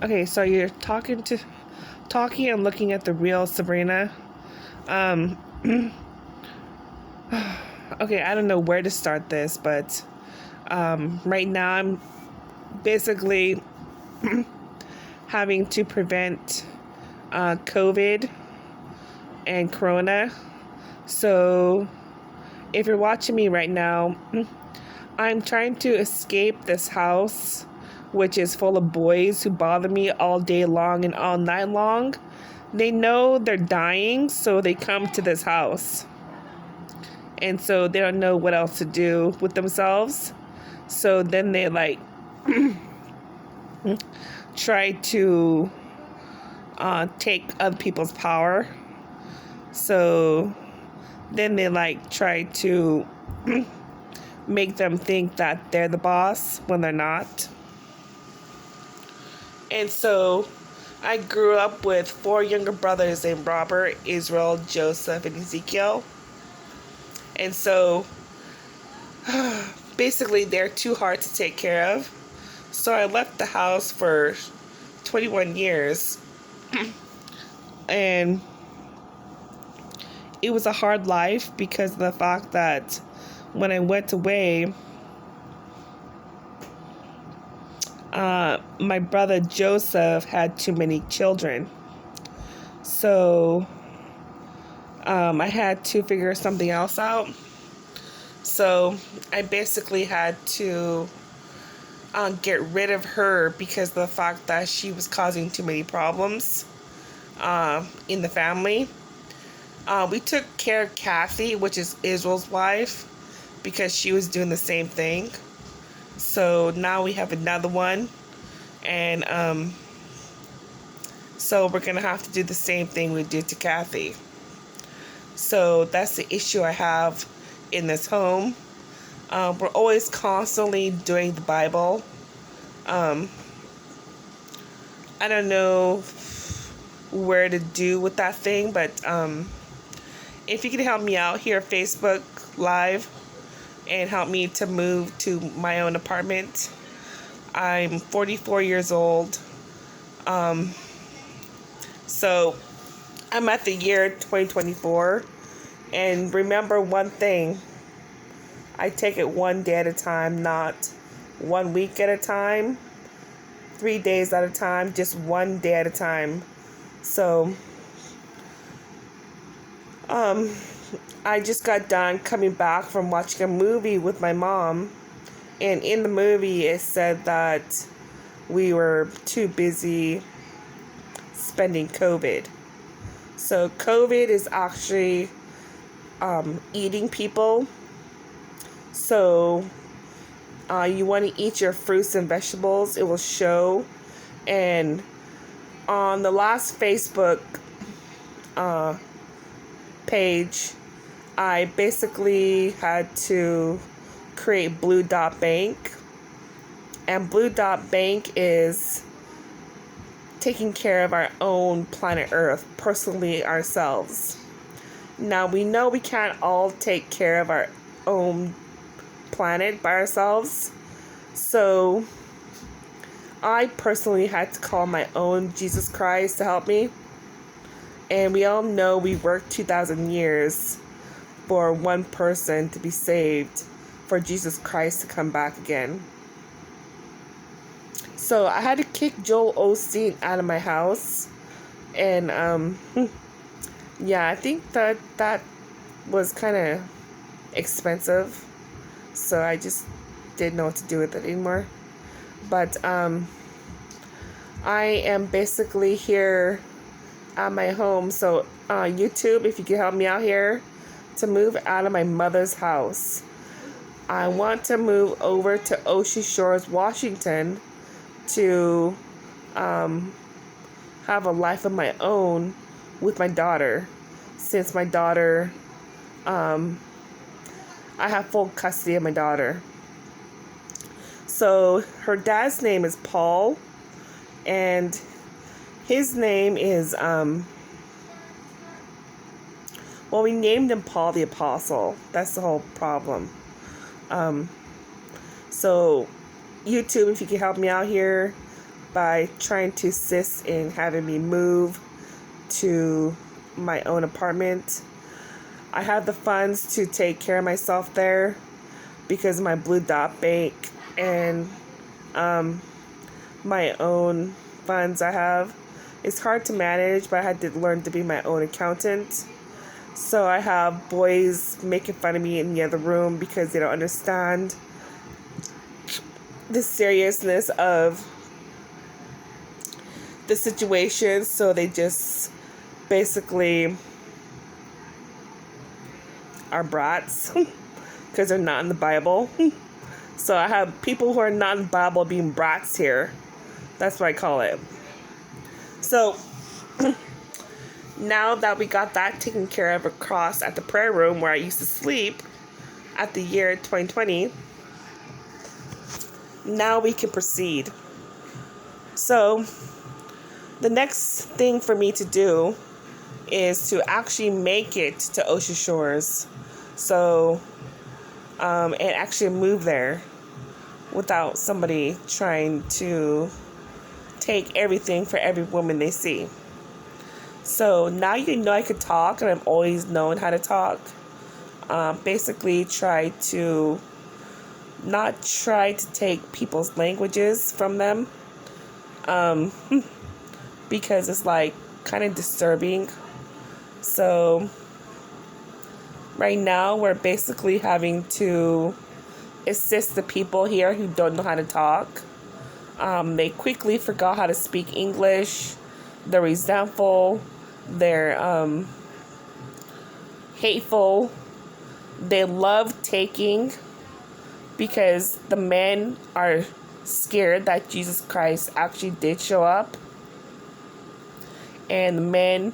Okay, so you're talking and looking at the real Sabrina. Um, okay, I don't know where to start this, but right now I'm basically having to prevent COVID and Corona. So if you're watching me right now, I'm trying to escape this house, which is full of boys who bother me all day long and all night long. They know they're dying, so they come to this house. And so they don't know what else to do with themselves. So then they try to take other people's power. So then they try to make them think that they're the boss when they're not. And so I grew up with 4 younger brothers named Robert, Israel, Joseph, and Ezekiel. And so basically they're too hard to take care of. So I left the house for 21 years. And it was a hard life because of the fact that when I went away, my brother Joseph had too many children. So I had to figure something else out. So I basically had to get rid of her because of the fact that she was causing too many problems in the family. We took care of Kathy, which is Israel's wife, because she was doing the same thing. So now we have another one. And so we're going to have to do the same thing we did to Kathy. So that's the issue I have in this home. We're always constantly doing the Bible. I don't know where to do with that thing, but if you can help me out here, Facebook Live, and help me to move to my own apartment. I'm 44 years old. So I'm at the year 2024. And remember one thing, I take it one day at a time, not 1 week at a time, 3 days at a time, just 1 day at a time. So, I just got done coming back from watching a movie with my mom. And in the movie, it said that we were too busy spending COVID. So COVID is actually eating people. So you want to eat your fruits and vegetables. It will show. And on the last Facebook page, I basically had to create Blue Dot Bank. And Blue Dot Bank is taking care of our own planet Earth, personally ourselves. Now, we know we can't all take care of our own planet by ourselves. So I personally had to call my own Jesus Christ to help me. And we all know we worked 2,000 years for one person to be saved, for Jesus Christ to come back again. So I had to kick Joel Osteen out of my house. And yeah, I think that was kind of expensive. So I just didn't know what to do with it anymore. But I am basically here at my home. So YouTube, if you can help me out here to move out of my mother's house. I want to move over to Ocean Shores, Washington, to have a life of my own with my daughter, since my daughter, I have full custody of my daughter. So her dad's name is Paul, and his name is, well, we named him Paul the Apostle. That's the whole problem. So YouTube, if you can help me out here, by trying to assist in having me move to my own apartment. I have the funds to take care of myself there because of my Blue Dot Bank and my own funds I have. It's hard to manage, but I had to learn to be my own accountant. So I have boys making fun of me in the other room because they don't understand the seriousness of the situation. So they just basically are brats because they're not in the Bible. So I have people who are not in the Bible being brats here. That's what I call it. So now that we got that taken care of across at the prayer room where I used to sleep at the year 2020, now we can proceed. So the next thing for me to do is to actually make it to Ocean Shores. So, and actually move there without somebody trying to take everything for every woman they see. So now you know I could talk, and I've always known how to talk. Basically not try to take people's languages from them. Because it's like kind of disturbing. So right now we're basically having to assist the people here who don't know how to talk. They quickly forgot how to speak English. They're resentful. They're hateful. They love taking because the men are scared that Jesus Christ actually did show up. And the men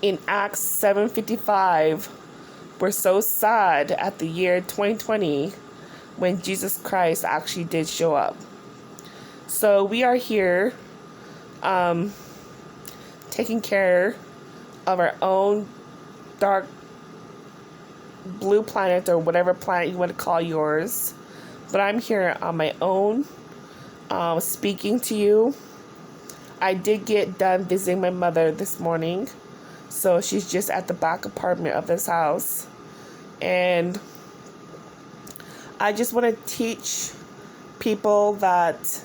in Acts 7:55 were so sad at the year 2020 when Jesus Christ actually did show up. So we are here taking care of our own dark blue planet, or whatever planet you want to call yours. But I'm here on my own, speaking to you. I did get done visiting my mother this morning, so she's just at the back apartment of this house. And I just want to teach people that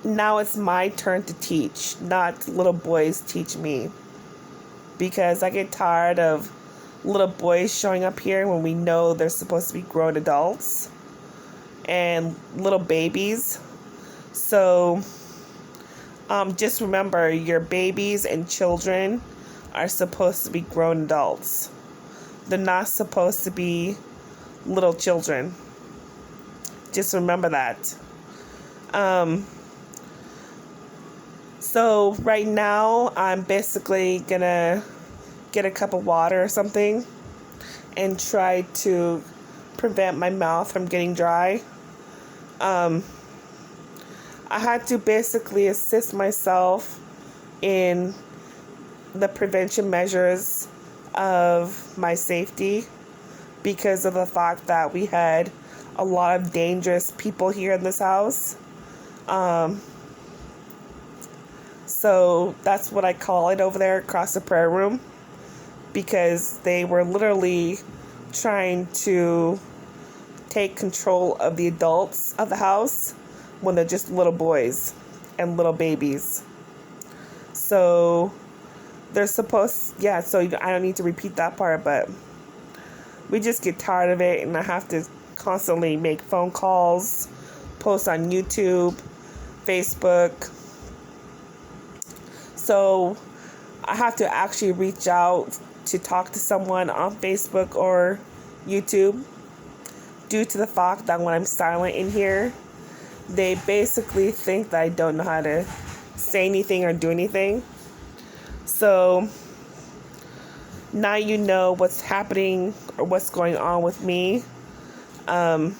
now it's my turn to teach, not little boys teach me. Because I get tired of little boys showing up here when we know they're supposed to be grown adults and little babies. So just remember, your babies and children are supposed to be grown adults. They're not supposed to be little children. Just remember that. So right now, I'm basically gonna get a cup of water or something and try to prevent my mouth from getting dry. I had to basically assist myself in the prevention measures of my safety because of the fact that we had a lot of dangerous people here in this house. So that's what I call it over there across the prayer room, because they were literally trying to take control of the adults of the house when they're just little boys and little babies. So they're supposed, so I don't need to repeat that part, but we just get tired of it, and I have to constantly make phone calls, post on YouTube, Facebook. So I have to actually reach out to talk to someone on Facebook or YouTube due to the fact that when I'm silent in here, they basically think that I don't know how to say anything or do anything. So now you know what's happening or what's going on with me. I'm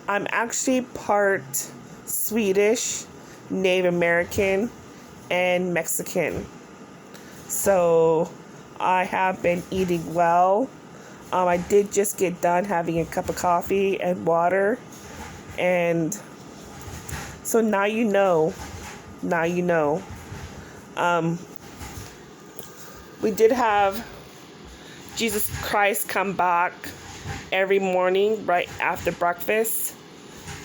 actually part Swedish, Native American, and Mexican. So I have been eating well. I did just get done having a cup of coffee and water. And So now you know. Now you know. We did have Jesus Christ come back every morning right after breakfast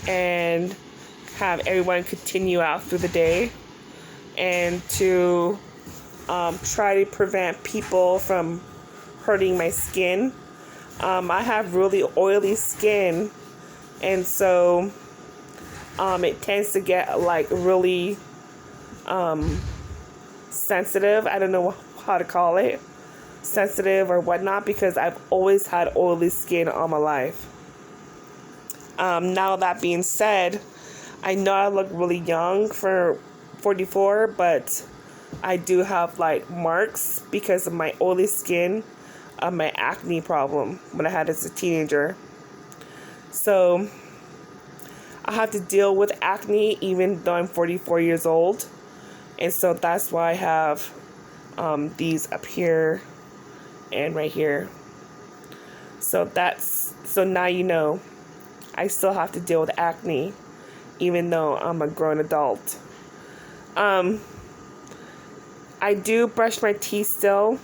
and have everyone continue out through the day, and to try to prevent people from hurting my skin. I have really oily skin, and so it tends to get like really sensitive. I don't know how to call it, sensitive or whatnot, because I've always had oily skin all my life. Now that being said, I know I look really young for 44, but I do have like marks because of my oily skin, my acne problem when I had as a teenager. So I have to deal with acne even though I'm 44 years old. And so that's why I have these up here and right here. So now you know, I still have to deal with acne even though I'm a grown adult. I do brush my teeth still.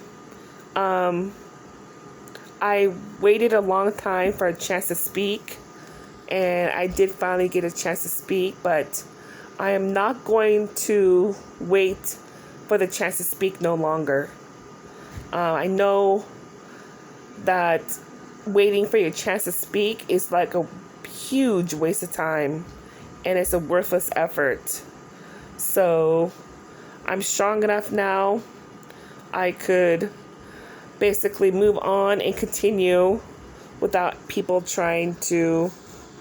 I waited a long time for a chance to speak, and I did finally get a chance to speak, but I am not going to wait for the chance to speak no longer. I know that waiting for your chance to speak is like a huge waste of time, and it's a worthless effort. So I'm strong enough now. I could basically move on and continue without people trying to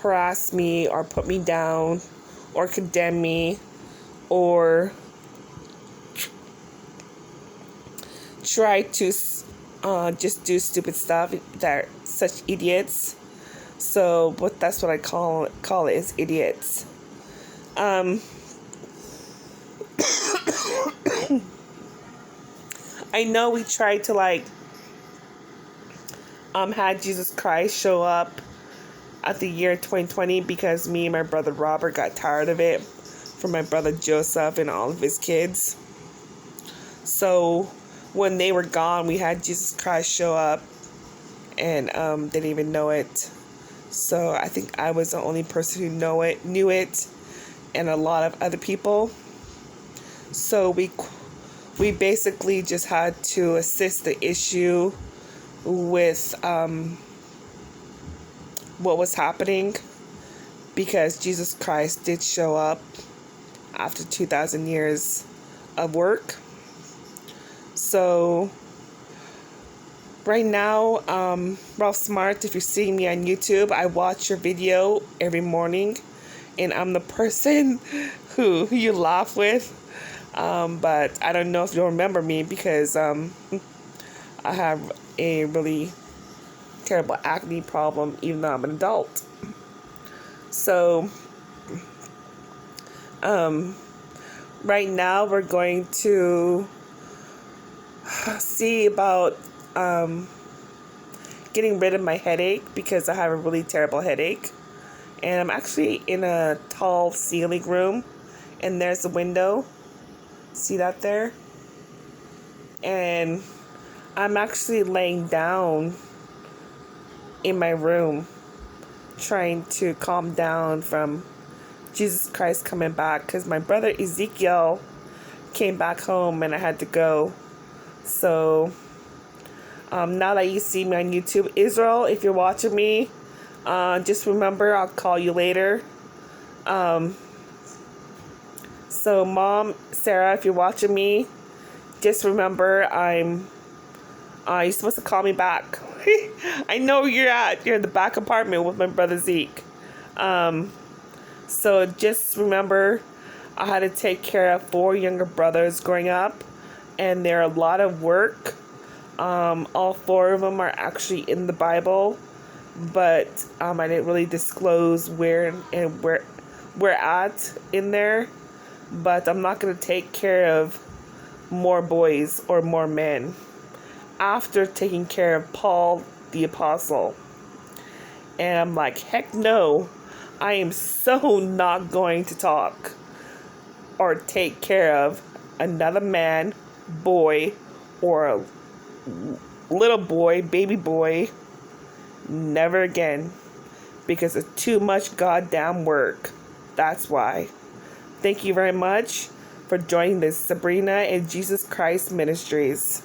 harass me or put me down or condemn me or try to just do stupid stuff. They're such idiots. So, but that's what I call it, is idiots. I know we tried to had Jesus Christ show up at the year 2020 because me and my brother Robert got tired of it from my brother Joseph and all of his kids. So when they were gone, we had Jesus Christ show up, and they didn't even know it. So I think I was the only person who knew it, and a lot of other people. So we basically just had to assist the issue with what was happening, because Jesus Christ did show up after 2,000 years of work. So right now, Ralph Smart, if you're seeing me on YouTube, I watch your video every morning, and I'm the person who you laugh with. But I don't know if you'll remember me because I have a really terrible acne problem even though I'm an adult. So right now we're going to see about getting rid of my headache, because I have a really terrible headache. And I'm actually in a tall ceiling room, and there's a window. See that there? And I'm actually laying down in my room trying to calm down from Jesus Christ coming back, because my brother Ezekiel came back home and I had to go. So now that you see me on YouTube, Israel, if you're watching me, just remember I'll call you later. So Mom, Sarah, if you're watching me, just remember you're supposed to call me back. I know you're in the back apartment with my brother Zeke. So just remember, I had to take care of 4 younger brothers growing up, and they're a lot of work. All 4 of them are actually in the Bible, but I didn't really disclose where we're at in there. But I'm not going to take care of more boys or more men after taking care of Paul the Apostle. And I'm like, heck no, I am so not going to talk or take care of another man, boy, or a little boy, baby boy. Never again. Because it's too much goddamn work. That's why. Thank you very much for joining this Sabrina and Jesus Christ Ministries.